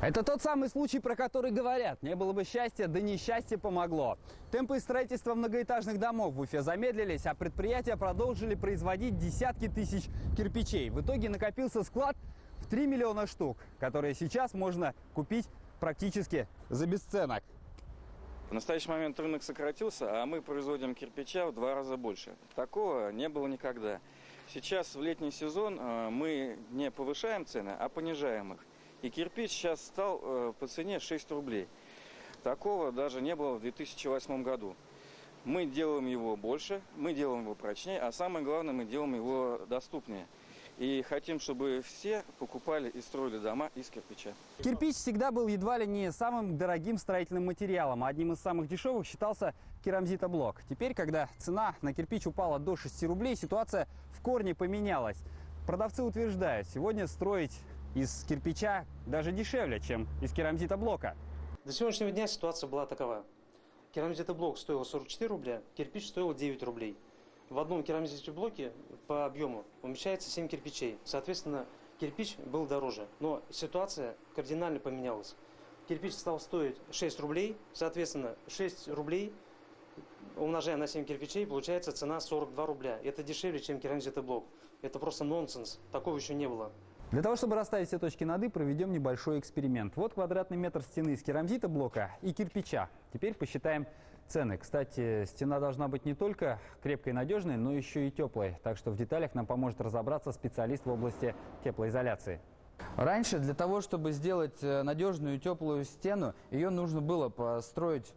Это тот самый случай, про который говорят. Не было бы счастья, да несчастье помогло. Темпы строительства многоэтажных домов в Уфе замедлились, а предприятия продолжили производить десятки тысяч кирпичей. В итоге накопился склад в 3 миллиона штук, которые сейчас можно купить практически за бесценок. В настоящий момент рынок сократился, а мы производим кирпича в 2 раза больше. Такого не было никогда. Сейчас в летний сезон мы не повышаем цены, а понижаем их. И кирпич сейчас стал по цене 6 рублей. Такого даже не было в 2008 году. Мы делаем его больше, мы делаем его прочнее, а самое главное, мы делаем его доступнее. И хотим, чтобы все покупали и строили дома из кирпича. Кирпич всегда был едва ли не самым дорогим строительным материалом, а одним из самых дешевых считался керамзитоблок. Теперь, когда цена на кирпич упала до 6 рублей, ситуация в корне поменялась. Продавцы утверждают, сегодня строить из кирпича даже дешевле, чем из керамзитоблока. До сегодняшнего дня ситуация была такова. Керамзитоблок стоил 44 рубля, кирпич стоил 9 рублей. В одном керамзитоблоке по объему умещается 7 кирпичей. Соответственно, кирпич был дороже. Но ситуация кардинально поменялась. Кирпич стал стоить 6 рублей. Соответственно, 6 рублей, умножая на 7 кирпичей, получается цена 42 рубля. Это дешевле, чем керамзитоблок. Это просто нонсенс. Такого еще не было. Для того, чтобы расставить все точки над «и», проведем небольшой эксперимент. Вот квадратный метр стены из керамзитоблока и кирпича. Теперь посчитаем цены. Кстати, стена должна быть не только крепкой и надежной, но еще и теплой. Так что в деталях нам поможет разобраться специалист в области теплоизоляции. Раньше для того, чтобы сделать надежную и теплую стену, ее нужно было построить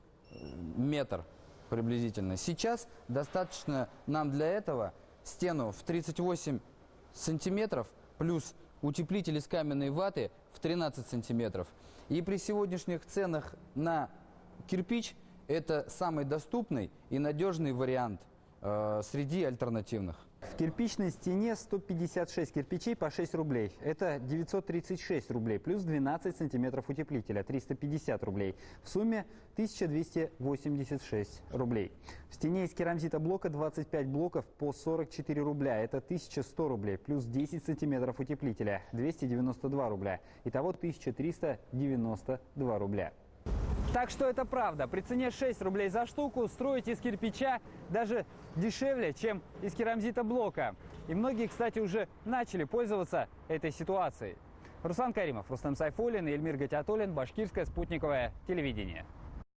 метр приблизительно. Сейчас достаточно нам для этого стену в 38 сантиметров плюс утеплитель из каменной ваты в 13 сантиметров. И при сегодняшних ценах на кирпич это самый доступный и надежный вариант среди альтернативных. В кирпичной стене 156 кирпичей по 6 рублей. Это 936 рублей плюс 12 сантиметров утеплителя, 350 рублей. В сумме 1286 рублей. В стене из керамзитоблока 25 блоков по 44 рубля. Это 1100 рублей плюс 10 сантиметров утеплителя, 292 рубля. Итого 1392 рубля. Так что это правда. При цене 6 рублей за штуку строить из кирпича даже дешевле, чем из керамзитоблока. И многие, кстати, уже начали пользоваться этой ситуацией. Руслан Каримов, Рустам Сайфуллин и Эльмир Гатиатуллин. Башкирское спутниковое телевидение.